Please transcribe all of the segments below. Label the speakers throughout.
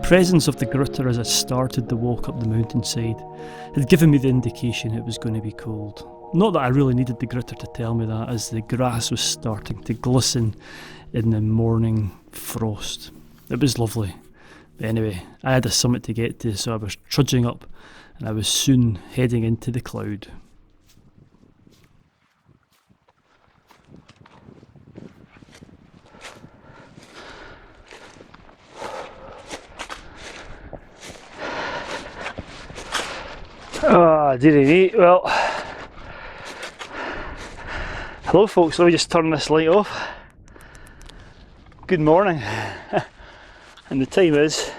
Speaker 1: presence of the gritter as I started the walk up the mountainside had given me the indication it was going to be cold. Not that I really needed the gritter to tell me that, as the grass was starting to glisten in the morning frost. It was lovely. But anyway, I had a summit to get to, so I was trudging up, and I was soon heading into the cloud. Oh, dearie me. Well, hello folks, let me just turn this light off. Good morning. And the time is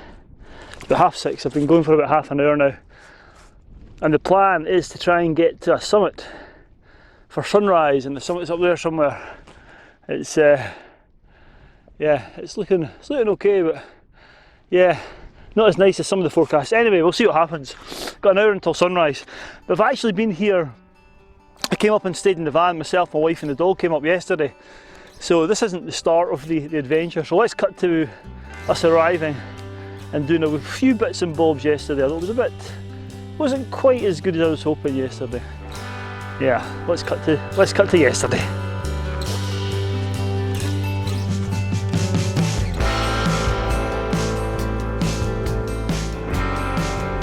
Speaker 1: about 6:30. I've been going for about half an hour now. And the plan is to try and get to a summit for sunrise, and the summit's up there somewhere. It's it's looking okay, but yeah, not as nice as some of the forecasts. Anyway, we'll see what happens. Got an hour until sunrise. But I've actually been here. I came up and stayed in the van. Myself, my wife and the dog came up yesterday. So this isn't the start of the adventure. So let's cut to us arriving and doing a few bits and bobs yesterday. Although it wasn't quite as good as I was hoping yesterday. Yeah, let's cut to yesterday.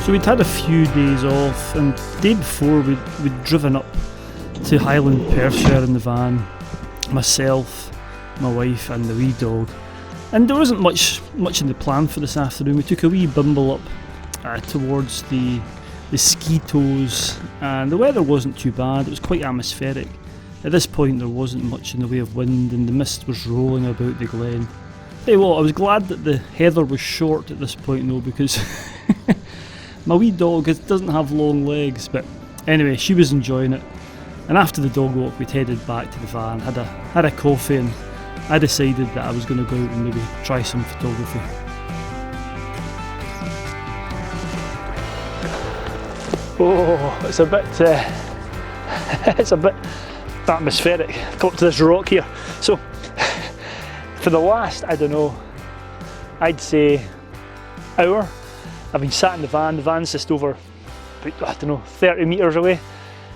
Speaker 1: So we'd had a few days off, and the day before we'd driven up to Highland Perthshire in the van, myself, my wife and the wee dog. And there wasn't much in the plan for this afternoon. We took a wee bimble up towards the ski toes, and the weather wasn't too bad. It was quite atmospheric. At this point there wasn't much in the way of wind, and the mist was rolling about the glen. Hey, well, I was glad that the heather was short at this point though, because my wee dog doesn't have long legs. But anyway, she was enjoying it. And after the dog walk, we'd headed back to the van, had a coffee, and I decided that I was going to go out and maybe try some photography. Oh, it's a bit atmospheric. Come up to this rock here. So for the last, I don't know, I'd say hour, I've been sat in the van. The van's just over, I don't know, 30 metres away,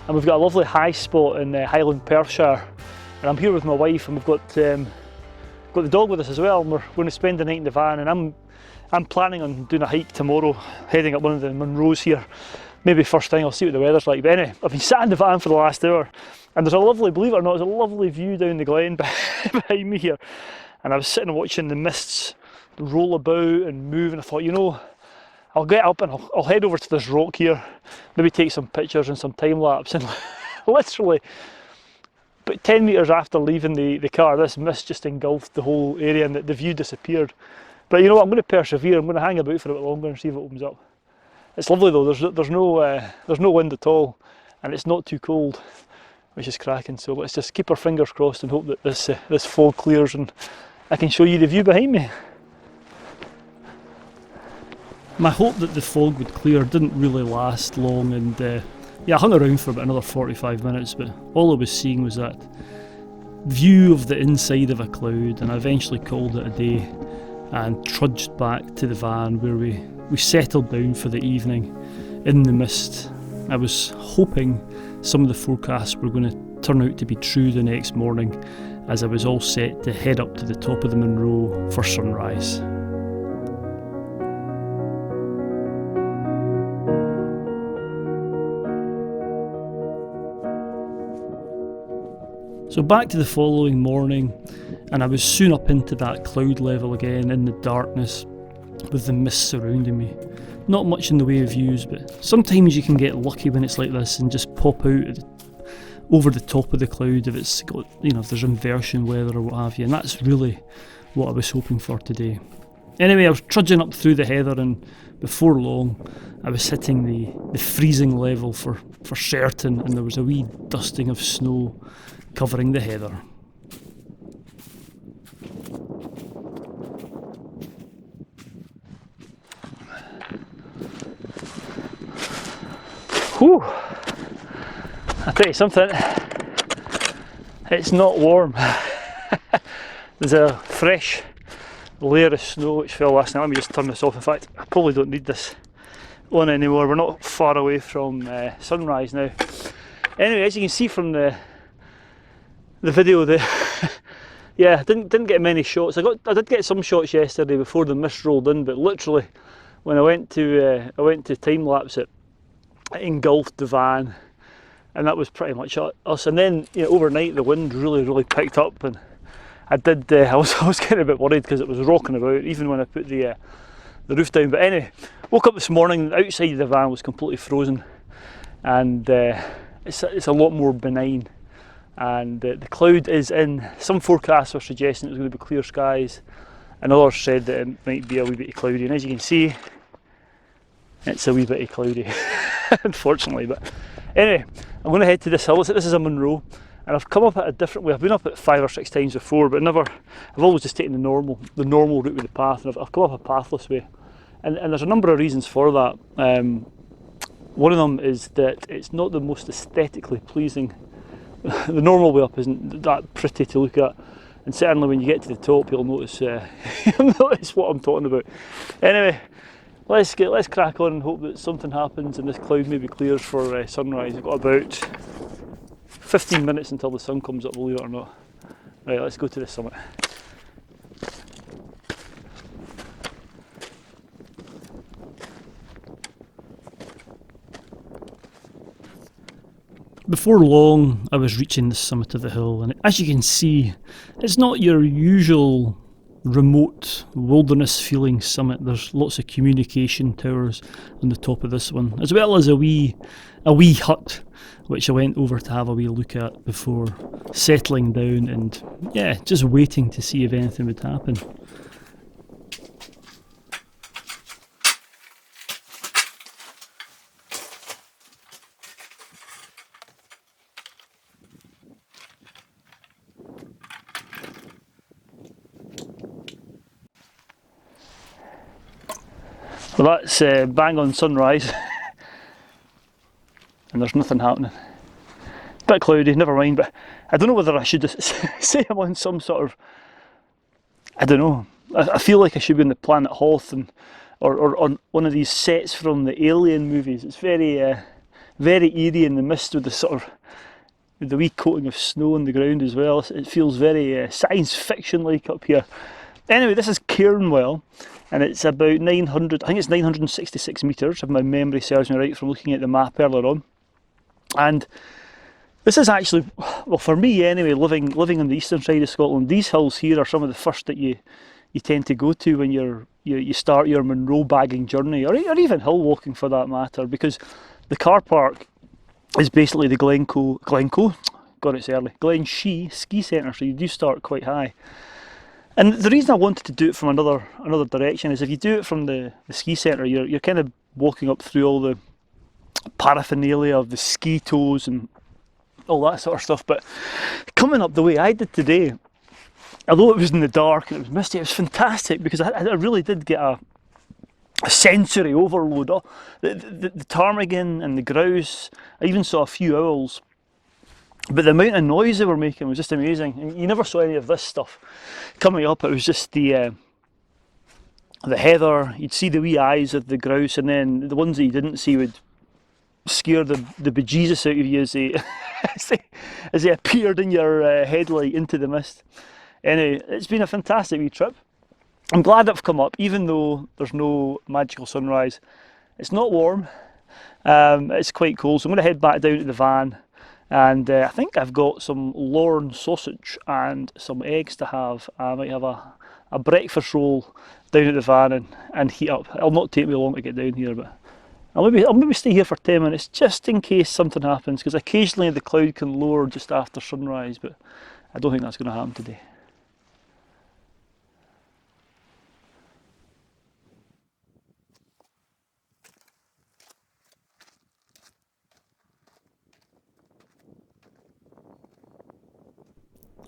Speaker 1: and we've got a lovely high spot in Highland Perthshire, and I'm here with my wife, and we've got the dog with us as well, and we're going to spend the night in the van. And I'm planning on doing a hike tomorrow, heading up one of the Munros here. Maybe first thing. I'll see what the weather's like. But anyway, I've been sat in the van for the last hour, and there's a lovely, believe it or not, there's a lovely view down the glen behind me here. And I was sitting watching the mists roll about and move, and I thought, you know, I'll get up and I'll head over to this rock here, maybe take some pictures and some time lapse. And literally, but 10 metres after leaving the car, this mist just engulfed the whole area, and the view disappeared. But you know what, I'm going to persevere. I'm going to hang about for a bit longer and see if it opens up. It's lovely though. There's no wind at all, and it's not too cold, which is cracking. So let's just keep our fingers crossed and hope that this fog clears and I can show you the view behind me. My hope that the fog would clear didn't really last long, and I hung around for about another 45 minutes, but all I was seeing was that view of the inside of a cloud, and I eventually called it a day and trudged back to the van, where we settled down for the evening in the mist. I was hoping some of the forecasts were going to turn out to be true the next morning, as I was all set to head up to the top of the Munro for sunrise. So back to the following morning, and I was soon up into that cloud level again in the darkness with the mist surrounding me. Not much in the way of views, but sometimes you can get lucky when it's like this and just pop out over the top of the cloud if it's got, if there's inversion weather or what have you, and that's really what I was hoping for today. Anyway, I was trudging up through the heather, and before long I was hitting the freezing level for certain, and there was a wee dusting of snow covering the heather. Whew! I'll tell you something, it's not warm. There's a fresh layer of snow which fell last night. Let me just turn this off. In fact, I probably don't need this on anymore. We're not far away from sunrise now. Anyway, as you can see from the video, yeah, didn't get many shots. I did get some shots yesterday before the mist rolled in, but literally when I went to time lapse it engulfed the van, and that was pretty much us. And then overnight the wind really picked up, and I was getting a bit worried because it was rocking about even when I put the roof down. But anyway, woke up this morning, outside the van was completely frozen, and it's a lot more benign. And the cloud is in. Some forecasts were suggesting it was going to be clear skies, and others said that it might be a wee bit cloudy. And as you can see, it's a wee bit cloudy, unfortunately. But anyway, I'm going to head to this hill. This is a Munro, and I've come up at a different way. I've been up it 5 or 6 times before, but I've always just taken the normal route with the path, and I've come up a pathless way. And there's a number of reasons for that. One of them is that it's not the most aesthetically pleasing. The normal way up isn't that pretty to look at, and certainly when you get to the top you'll notice what I'm talking about. Anyway, let's crack on and hope that something happens and this cloud maybe clears for sunrise. I've got about 15 minutes until the sun comes up, believe it or not. Right, let's go to the summit. Before long, I was reaching the summit of the hill, and as you can see, it's not your usual remote wilderness feeling summit. There's lots of communication towers on the top of this one, as well as a wee hut, which I went over to have a wee look at before settling down and just waiting to see if anything would happen. Well, that's bang on sunrise, and there's nothing happening. Bit cloudy, never mind, but I don't know whether I should say I'm on some sort of, I don't know, I feel like I should be on the planet Hoth or on one of these sets from the Alien movies. It's very eerie in the mist with the wee coating of snow on the ground as well. It feels very science fiction like up here. Anyway, this is Cairnwell, and it's about 966 metres, if my memory serves me right from looking at the map earlier on. And this is actually, well, for me anyway, living on the eastern side of Scotland, these hills here are some of the first that you tend to go to when you start your Munro bagging journey, or even hill walking for that matter, because the car park is basically the Glen Shee ski centre, so you do start quite high. And the reason I wanted to do it from another direction is if you do it from the ski centre, you're kind of walking up through all the paraphernalia of the ski toes and all that sort of stuff. But coming up the way I did today, although it was in the dark and it was misty, it was fantastic because I really did get a sensory overload. The ptarmigan and the grouse, I even saw a few owls. But the amount of noise they were making was just amazing, and you never saw any of this stuff coming up. It was just the heather. You'd see the wee eyes of the grouse, and then the ones that you didn't see would scare the bejesus out of you as they appeared in your headlight into the mist. Anyway, it's been a fantastic wee trip. I'm glad I've come up, even though there's no magical sunrise. It's not warm. It's quite cold, so I'm going to head back down to the van. And I think I've got some Lorne sausage and some eggs to have. I might have a breakfast roll down at the van and heat up. It'll not take me long to get down here, but I'll maybe stay here for 10 minutes just in case something happens, because occasionally the cloud can lower just after sunrise, but I don't think that's going to happen today.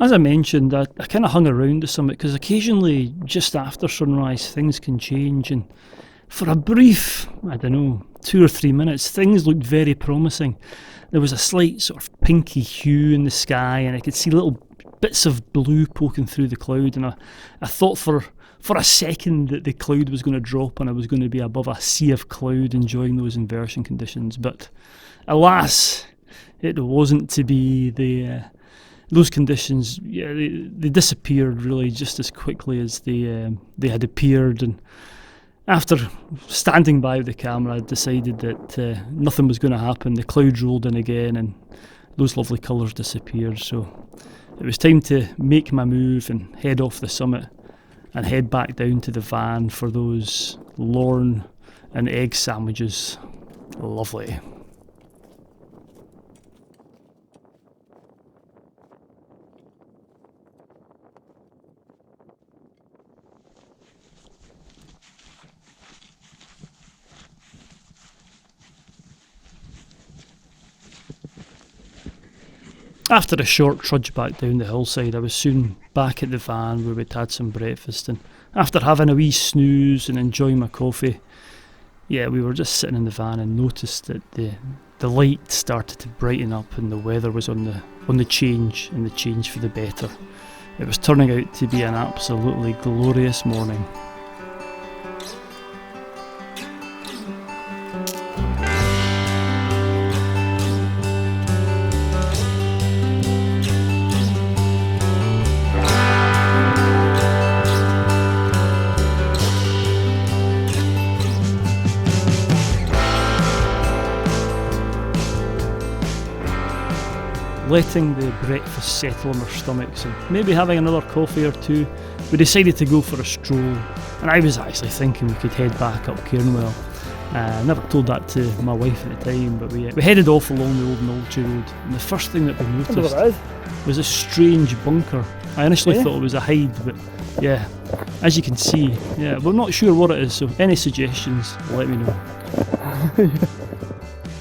Speaker 1: As I mentioned, I kind of hung around the summit because occasionally, just after sunrise, things can change, and for a brief, 2 or 3 minutes, things looked very promising. There was a slight sort of pinky hue in the sky, and I could see little bits of blue poking through the cloud, and I thought for for a second that the cloud was going to drop and I was going to be above a sea of cloud enjoying those inversion conditions, but alas, it wasn't to be. Those conditions, yeah, they disappeared really just as quickly as they had appeared, and after standing by the camera I decided that nothing was going to happen. The clouds rolled in again and those lovely colours disappeared, so it was time to make my move and head off the summit and head back down to the van for those Lorne and egg sandwiches. Lovely. After a short trudge back down the hillside, I was soon back at the van where we'd had some breakfast, and after having a wee snooze and enjoying my coffee, yeah, we were just sitting in the van and noticed that the light started to brighten up and the weather was on the change, and the change for the better. It was turning out to be an absolutely glorious morning. Letting the breakfast settle in our stomachs and maybe having another coffee or two, we decided to go for a stroll, and I was actually thinking we could head back up Cairnwell. I never told that to my wife at the time, but we headed off along the old Military Road, and the first thing that we noticed was a strange bunker. I initially thought it was a hide, but yeah, as you can see, yeah, we're not sure what it is, so any suggestions, let me know.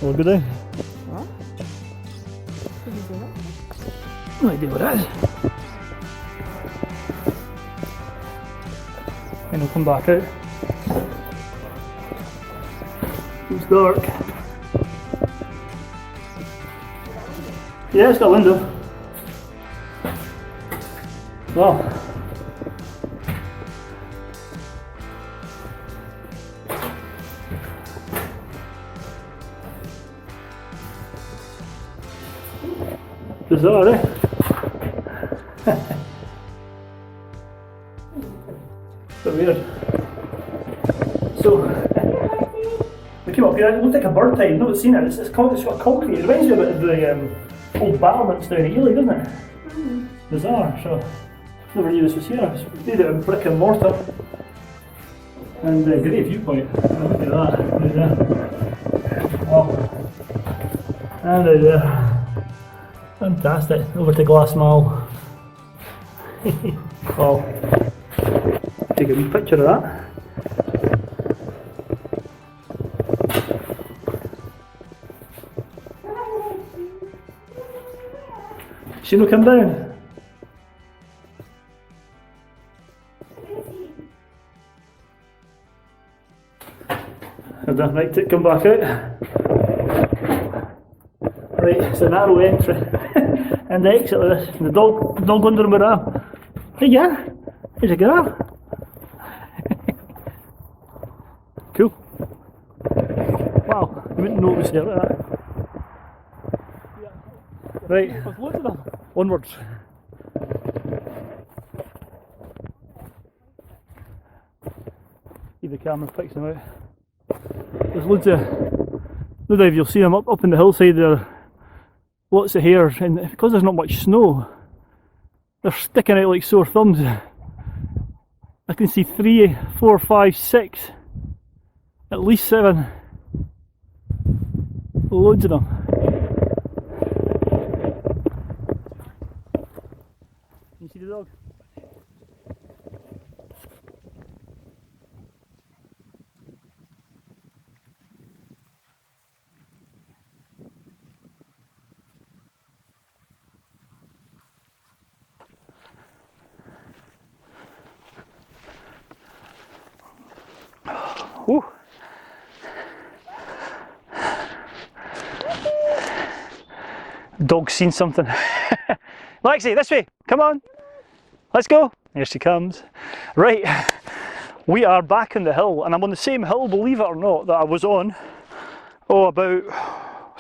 Speaker 1: Well, good day. No idea what that is. And we'll come back out. It's dark. Yeah, it's got a window. Wow. Bizarre, eh? So weird. So we came up here. It looked like a bird type. You've not seen it. It's got concrete. It reminds me a bit of the old battlements down at Ely, doesn't it? Mm-hmm. Bizarre. So never knew this was here. It's made out of brick and mortar. And great viewpoint. Oh, look at that. Right there. Wow. And right there. Fantastic. Over to Glassmall. Wow. Take a wee picture of that. She no come down. Right, to come back out. Right, it's a narrow entry and the exit of this. And the dog under my arm. Hey, yeah, there's a girl. Cool. Wow, I wouldn't notice it like that. Right, onwards. See the camera picks them out. There's loads of, no doubt if you'll see them up in the hillside there. Lots of hares, and because there's not much snow, they're sticking out like sore thumbs. I can see 3, 4, 5, 6, at least 7. Loads of them. Can you see the dog? Woo. Dog's seen something. Lexi, this way, come on. Let's go. Here she comes. Right, We are back on the hill, and I'm on the same hill, believe it or not, that I was on, about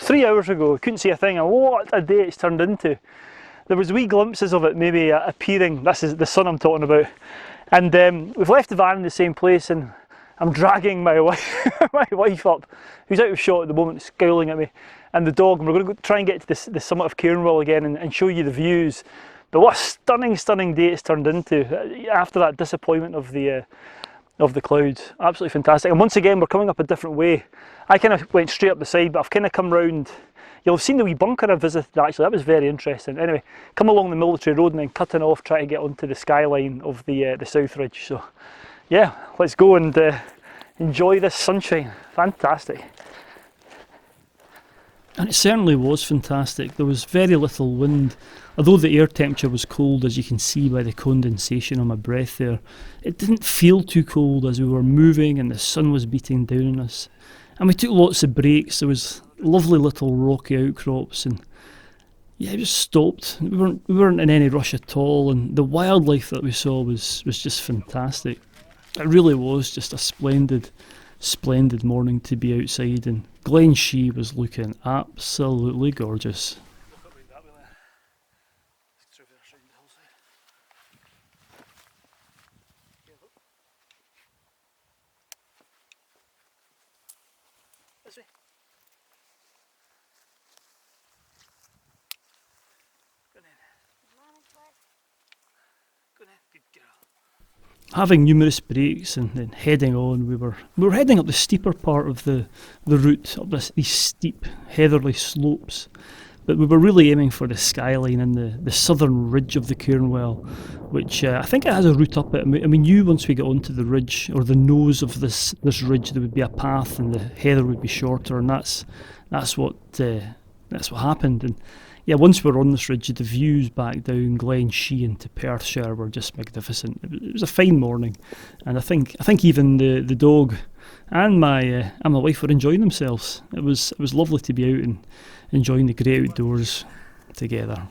Speaker 1: 3 hours ago. Couldn't see a thing, and what a day it's turned into. There was wee glimpses of it maybe appearing. This is the sun I'm talking about. And we've left the van in the same place, and I'm dragging my wife, my wife up, who's out of shot at the moment, scowling at me, and the dog. And we're going to go try and get to the summit of Cairnwell again and show you the views. But what a stunning day it's turned into after that disappointment of the clouds. Absolutely fantastic. And once again, we're coming up a different way. I kind of went straight up the side, but I've kind of come round. You'll have seen the wee bunker I visited actually, that was very interesting. Anyway, come along the military road and then cutting off, trying to get onto the skyline of the South Ridge. So yeah, let's go and enjoy this sunshine. Fantastic. And it certainly was fantastic. There was very little wind. Although the air temperature was cold, as you can see by the condensation on my breath there, it didn't feel too cold as we were moving and the sun was beating down on us. And we took lots of breaks. There was lovely little rocky outcrops, and yeah, we just stopped. We weren't in any rush at all, and the wildlife that we saw was just fantastic. It really was just a splendid morning to be outside, and Glen Shee was looking absolutely gorgeous. Having numerous breaks and then heading on, we were heading up the steeper part of the route, up these steep heatherly slopes, but we were really aiming for the skyline and the southern ridge of the Cairnwell, which I think it has a route up it, and we knew once we got onto the ridge, or the nose of this ridge, there would be a path and the heather would be shorter, and that's what happened. And yeah, once we were on this ridge, the views back down Glen Shee into Perthshire were just magnificent. It was a fine morning, and I think even the dog and my wife were enjoying themselves. It was lovely to be out and enjoying the great outdoors together.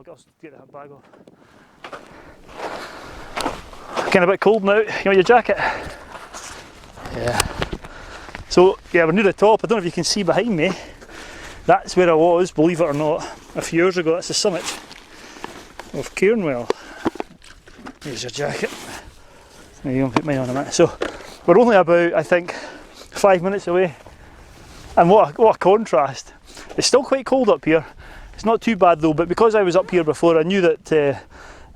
Speaker 1: I'll get that bag off. Kind of a bit cold now. You want your jacket? Yeah. So yeah, we're near the top. I don't know if you can see behind me. That's where I was, believe it or not, a few years ago. That's the summit of Cairnwell. Here's your jacket. There you go, put mine on a minute. So we're only about, I think, 5 minutes away. And what a contrast. It's still quite cold up here. It's not too bad though, but because I was up here before, I knew that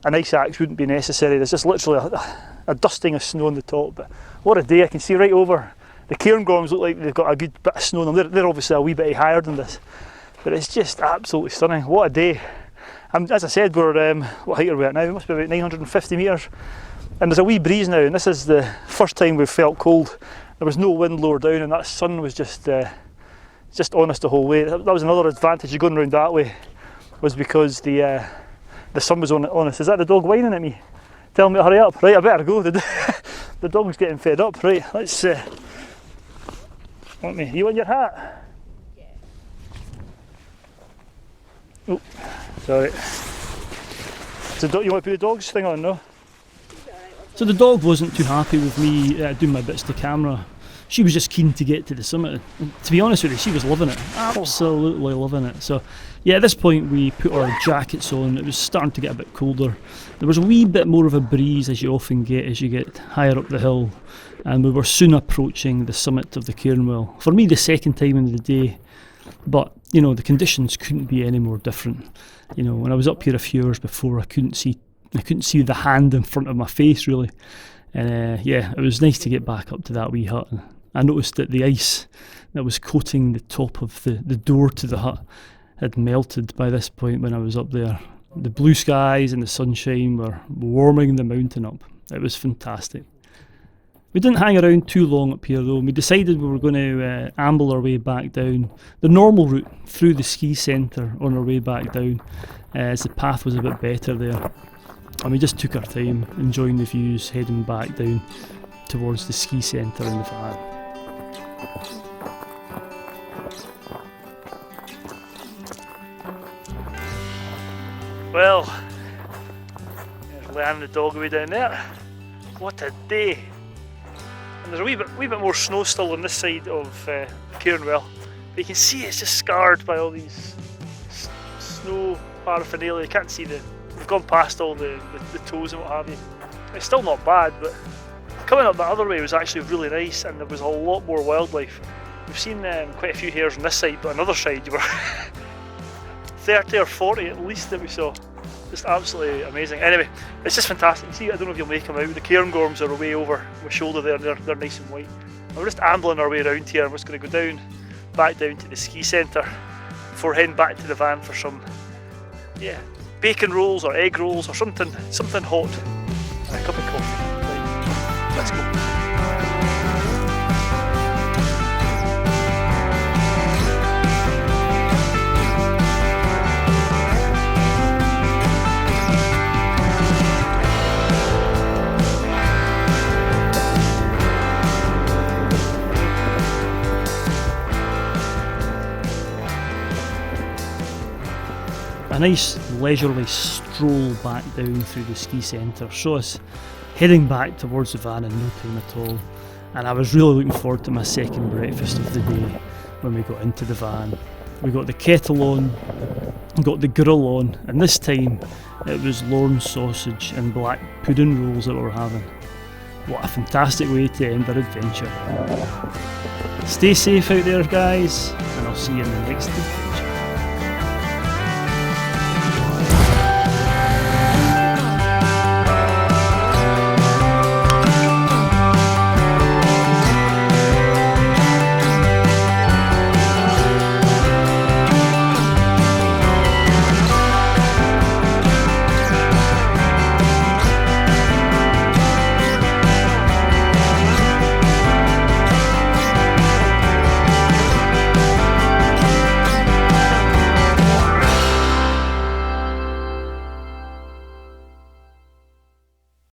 Speaker 1: an ice axe wouldn't be necessary. There's just literally a dusting of snow on the top. But what a day. I can see right over. The Cairngorms look like they've got a good bit of snow on them. They're obviously a wee bit higher than this. But it's just absolutely stunning. What a day. As I said, we're, what height are we at now? We must be about 950 metres. And there's a wee breeze now, and this is the first time we've felt cold. There was no wind lower down, and that sun was just on us the whole way. That was another advantage of going round that way, was because the sun was on us. Is that the dog whining at me? Telling me to hurry up? Right, I better go. The dog's getting fed up. Right, let's. Want me? You want your hat? Yeah. Oh, sorry. You want to put the dog's thing on, no? So the dog wasn't too happy with me doing my bits to camera. She was just keen to get to the summit. And to be honest with you, she was loving it. Absolutely loving it. So yeah, at this point we put our jackets on. It was starting to get a bit colder. There was a wee bit more of a breeze, as you often get as you get higher up the hill. And we were soon approaching the summit of the Cairnwell. For me, the second time in the day. But, you know, the conditions couldn't be any more different. You know, when I was up here a few hours before, I couldn't see the hand in front of my face, really. And yeah, it was nice to get back up to that wee hut. I noticed that the ice that was coating the top of the door to the hut had melted by this point when I was up there. The blue skies and the sunshine were warming the mountain up. It was fantastic. We didn't hang around too long up here though. We decided we were going to amble our way back down the normal route through the ski centre on our way back down, as the path was a bit better there. And we just took our time, enjoying the views, heading back down towards the ski centre in the van. Well, there's Leanne the dog way down there. What a day! And there's a wee bit more snow still on this side of Cairnwell, but you can see it's just scarred by all these snow paraphernalia. You can't see we've gone past all the toes and what have you. It's still not bad, but coming up that other way was actually really nice, and there was a lot more wildlife. We've seen quite a few hares on this side, but on the other side you were 30 or 40 at least that we saw. Just absolutely amazing. Anyway, it's just fantastic. You see, I don't know if you'll make them out. The cairngorms are way over my shoulder there, and they're nice and white. And we're just ambling our way around here. I'm just going to go back down to the ski centre before heading back to the van for some, bacon rolls or egg rolls or something hot and a cup of coffee. Right, let's go. A nice leisurely stroll back down through the ski centre saw us heading back towards the van in no time at all, and I was really looking forward to my second breakfast of the day when we got into the van. We got the kettle on, got the grill on, and this time it was Lorne sausage and black pudding rolls that we were having. What a fantastic way to end our adventure. Stay safe out there guys, and I'll see you in the next adventure.